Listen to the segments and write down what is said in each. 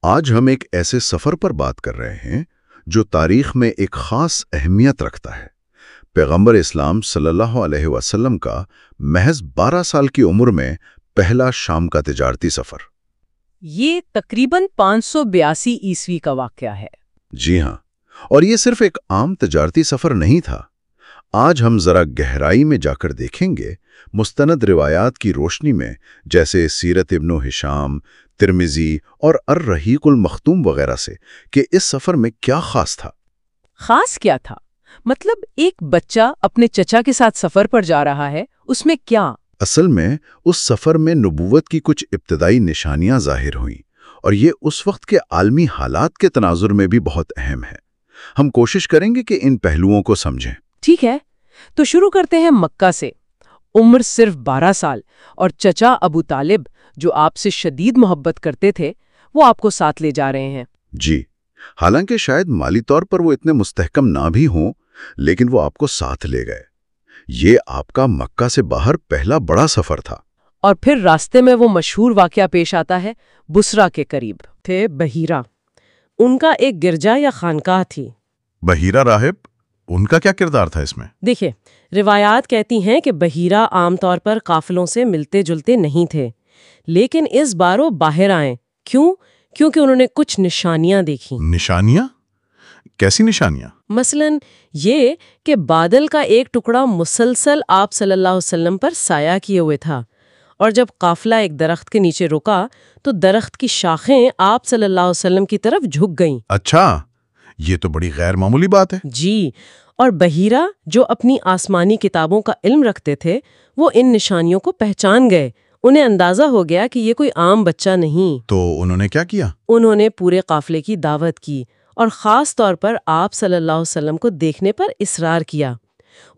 آج ہم ایک ایسے سفر پر بات کر رہے ہیں جو تاریخ میں ایک خاص اہمیت رکھتا ہے۔ پیغمبر اسلام صلی اللہ علیہ وسلم کا محض 12 سال کی عمر میں پہلا شام کا تجارتی سفر۔ یہ تقریباً 582 عیسوی کا واقعہ ہے۔ جی ہاں، اور یہ صرف ایک عام تجارتی سفر نہیں تھا۔ آج ہم ذرا گہرائی میں جا کر دیکھیں گے، مستند روایات کی روشنی میں، جیسے سیرت ابن ہشام، ترمذی اور الرحیق المختوم وغیرہ سے، کہ اس سفر میں کیا خاص تھا۔ خاص کیا تھا؟ مطلب ایک بچہ اپنے چچا کے ساتھ سفر پر جا رہا ہے، اس میں کیا؟ اصل میں اس سفر میں نبوت کی کچھ ابتدائی نشانیاں ظاہر ہوئیں، اور یہ اس وقت کے عالمی حالات کے تناظر میں بھی بہت اہم ہے۔ ہم کوشش کریں گے کہ ان پہلوؤں کو سمجھیں۔ ٹھیک ہے، تو شروع کرتے ہیں مکہ سے۔ عمر صرف 12 سال، اور چچا ابو طالب جو آپ سے شدید محبت کرتے تھے، وہ آپ کو ساتھ لے جا رہے ہیں۔ جی، حالانکہ شاید مالی طور پر وہ اتنے مستحکم نہ بھی ہوں، لیکن وہ آپ کو ساتھ لے گئے۔ یہ آپ کا مکہ سے باہر پہلا بڑا سفر تھا۔ اور پھر راستے میں وہ مشہور واقعہ پیش آتا ہے، بسرا کے قریب تھے بحیرہ۔ ان کا ایک گرجا یا خانقاہ تھی۔ بحیرہ راہب، ان کا کیا کردار تھا اس میں؟ دیکھیں، روایات کہتی ہیں کہ بحیرہ عام طور پر قافلوں سے ملتے جلتے نہیں تھے، لیکن اس بار وہ باہر آئیں۔ کیوں؟ کیونکہ انہوں نے کچھ نشانیاں دیکھیں۔ نشانیاں؟ کیسی نشانیاں؟ مثلاً یہ کہ بادل کا ایک ٹکڑا مسلسل آپ صلی اللہ علیہ وسلم پر سایہ کیے ہوئے تھا، اور جب قافلہ ایک درخت کے نیچے رکا تو درخت کی شاخیں آپ صلی اللہ علیہ وسلم کی طرف جھک گئیں۔ اچھا، یہ تو بڑی غیر معمولی بات ہے۔ جی، اور بحیرہ جو اپنی آسمانی کتابوں کا علم رکھتے تھے، وہ ان نشانیوں کو پہچان گئے۔ انہیں اندازہ ہو گیا کہ یہ کوئی عام بچہ نہیں۔ تو انہوں نے کیا کیا؟ انہوں نے پورے قافلے کی دعوت کی، اور خاص طور پر آپ صلی اللہ علیہ وسلم کو دیکھنے پر اصرار کیا۔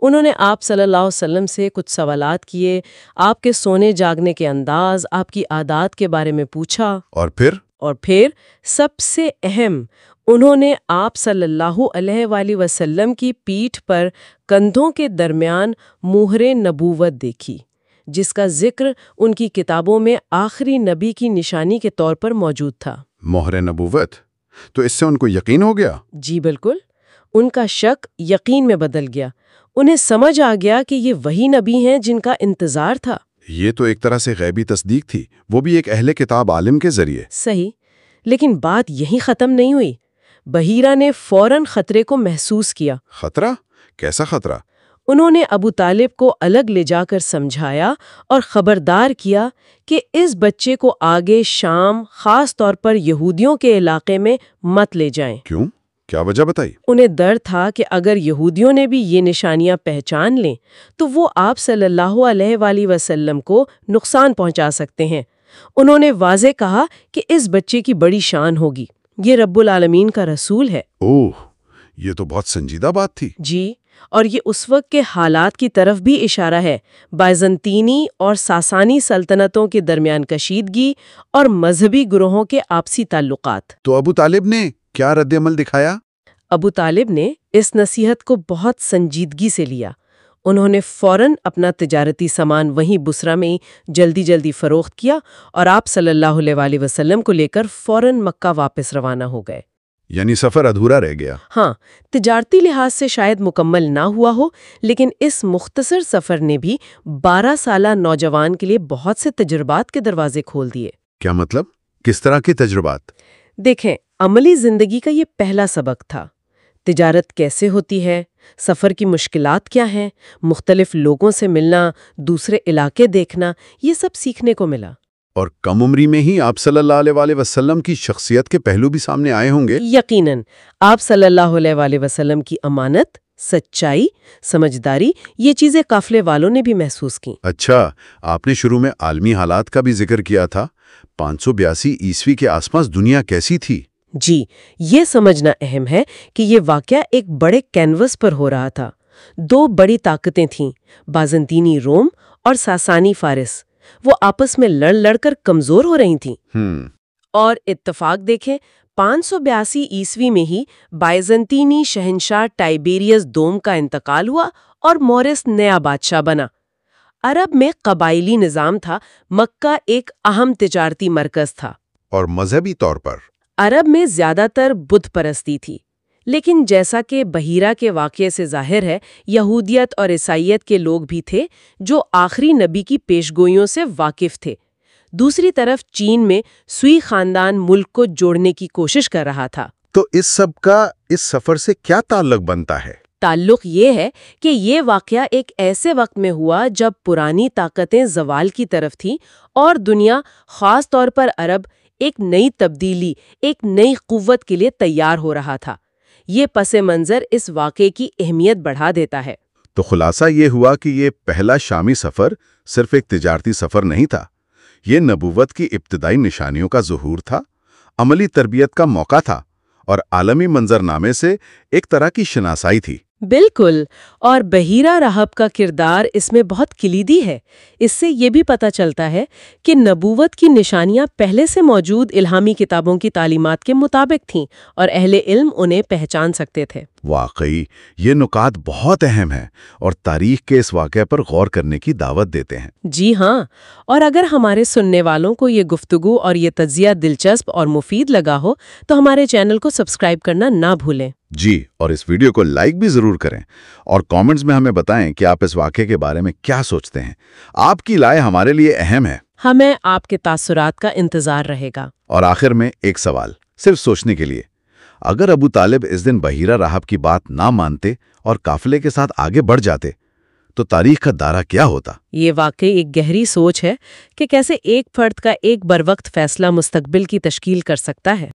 انہوں نے آپ صلی اللہ علیہ وسلم سے کچھ سوالات کیے، آپ کے سونے جاگنے کے انداز، آپ کی عادات کے بارے میں پوچھا۔ اور پھر سب سے اہم، انہوں نے آپ صلی اللہ علیہ وآلہ وسلم کی پیٹھ پر کندھوں کے درمیان مہر نبوت دیکھی، جس کا ذکر ان کی کتابوں میں آخری نبی کی نشانی کے طور پر موجود تھا۔ مہر نبوت، تو اس سے ان کو یقین ہو گیا؟ جی بالکل، ان کا شک یقین میں بدل گیا۔ انہیں سمجھ آ گیا کہ یہ وہی نبی ہیں جن کا انتظار تھا۔ یہ تو ایک طرح سے غیبی تصدیق تھی، وہ بھی ایک اہل کتاب عالم کے ذریعے۔ صحیح، لیکن بات یہی ختم نہیں ہوئی۔ بحیرہ نے فوراً خطرے کو محسوس کیا۔ خطرہ؟ کیسا خطرہ؟ انہوں نے ابو طالب کو الگ لے جا کر سمجھایا اور خبردار کیا کہ اس بچے کو آگے شام، خاص طور پر یہودیوں کے علاقے میں مت لے جائیں۔ کیوں؟ کیا وجہ بتائی؟ انہیں ڈر تھا کہ اگر یہودیوں نے بھی یہ نشانیاں پہچان لیں تو وہ آپ صلی اللہ علیہ وآلہ وسلم کو نقصان پہنچا سکتے ہیں۔ انہوں نے واضح کہا کہ اس بچے کی بڑی شان ہوگی، یہ رب العالمین کا رسول ہے۔ اوہ، یہ تو بہت سنجیدہ بات تھی۔ جی، اور یہ اس وقت کے حالات کی طرف بھی اشارہ ہے، بائزنطینی اور ساسانی سلطنتوں کے درمیان کشیدگی اور مذہبی گروہوں کے آپسی تعلقات۔ تو ابو طالب نے کیا رد عمل دکھایا؟ ابو طالب نے اس نصیحت کو بہت سنجیدگی سے لیا۔ انہوں نے فوراً اپنا تجارتی سامان وہیں بسرا میں جلدی فروخت کیا، اور آپ صلی اللہ علیہ وآلہ وسلم کو لے کر فوراً مکہ واپس روانہ ہو گئے۔ یعنی سفر ادھورا رہ گیا۔ ہاں، تجارتی لحاظ سے شاید مکمل نہ ہوا ہو، لیکن اس مختصر سفر نے بھی 12 سالہ نوجوان کے لیے بہت سے تجربات کے دروازے کھول دیے۔ کیا مطلب؟ کس طرح کی تجربات؟ دیکھیں، عملی زندگی کا یہ پہلا سبق تھا۔ تجارت کیسے ہوتی ہے، سفر کی مشکلات کیا ہیں، مختلف لوگوں سے ملنا، دوسرے علاقے دیکھنا، یہ سب سیکھنے کو ملا۔ اور کم عمری میں ہی آپ صلی اللہ علیہ وآلہ وسلم کی شخصیت کے پہلو بھی سامنے آئے ہوں گے۔ یقیناً، آپ صلی اللہ علیہ وآلہ وسلم کی امانت، سچائی، سمجھداری، یہ چیزیں قافلے والوں نے بھی محسوس کیں۔ اچھا، آپ نے شروع میں عالمی حالات کا بھی ذکر کیا تھا۔ 582 عیسوی کے آس پاس دنیا کیسی تھی؟ جی، یہ سمجھنا اہم ہے کہ یہ واقعہ ایک بڑے کینوس پر ہو رہا تھا۔ 2 بڑی طاقتیں تھیں، بازنطینی روم اور ساسانی فارس۔ وہ آپس میں لڑ کر کمزور ہو رہی تھیں۔ اور اتفاق دیکھیں، 582 عیسوی میں ہی بائزنطینی شہنشاہ ٹائبیریس دوم کا انتقال ہوا اور مورس نیا بادشاہ بنا۔ عرب میں قبائلی نظام تھا، مکہ ایک اہم تجارتی مرکز تھا۔ اور مذہبی طور پر عرب میں زیادہ تر بت پرستی تھی، لیکن جیسا کہ بحیرہ کے واقعے سے ظاہر ہے، یہودیت اور عیسائیت کے لوگ بھی تھے جو آخری نبی کی پیشگوئیوں سے واقف تھے۔ دوسری طرف چین میں سوئی خاندان ملک کو جوڑنے کی کوشش کر رہا تھا۔ تو اس سب کا اس سفر سے کیا تعلق بنتا ہے؟ تعلق یہ ہے کہ یہ واقعہ ایک ایسے وقت میں ہوا جب پرانی طاقتیں زوال کی طرف تھیں اور دنیا، خاص طور پر عرب، ایک نئی تبدیلی، ایک نئی قوت کے لیے تیار ہو رہا تھا۔ یہ پس منظر اس واقعے کی اہمیت بڑھا دیتا ہے۔ تو خلاصہ یہ ہوا کہ یہ پہلا شامی سفر صرف ایک تجارتی سفر نہیں تھا، یہ نبوت کی ابتدائی نشانیوں کا ظہور تھا، عملی تربیت کا موقع تھا اور عالمی منظرنامے سے ایک طرح کی شناسائی تھی۔ بالکل، اور بحیرہ راہب کا کردار اس میں بہت کلیدی ہے۔ اس سے یہ بھی پتہ چلتا ہے کہ نبوت کی نشانیاں پہلے سے موجود الہامی کتابوں کی تعلیمات کے مطابق تھیں اور اہل علم انہیں پہچان سکتے تھے۔ واقعی یہ نکات بہت اہم ہیں اور تاریخ کے اس واقعے پر غور کرنے کی دعوت دیتے ہیں۔ جی ہاں، اور اگر ہمارے سننے والوں کو یہ گفتگو اور یہ تجزیہ دلچسپ اور مفید لگا ہو تو ہمارے چینل کو سبسکرائب کرنا نہ بھولیں۔ جی، اور اس ویڈیو کو لائک بھی ضرور کریں اور کامنٹس میں ہمیں بتائیں کہ آپ اس واقعے کے بارے میں کیا سوچتے ہیں۔ آپ کی رائے ہمارے لیے اہم ہے۔ ہمیں آپ کے تاثرات کا انتظار رہے گا۔ اور آخر میں ایک سوال صرف سوچنے کے لیے، اگر ابو طالب اس دن بحیرہ راہب کی بات نہ مانتے اور قافلے کے ساتھ آگے بڑھ جاتے تو تاریخ کا دائرہ کیا ہوتا؟ یہ واقعی ایک گہری سوچ ہے کہ کیسے ایک فرد کا ایک بروقت فیصلہ مستقبل کی تشکیل کر سکتا ہے۔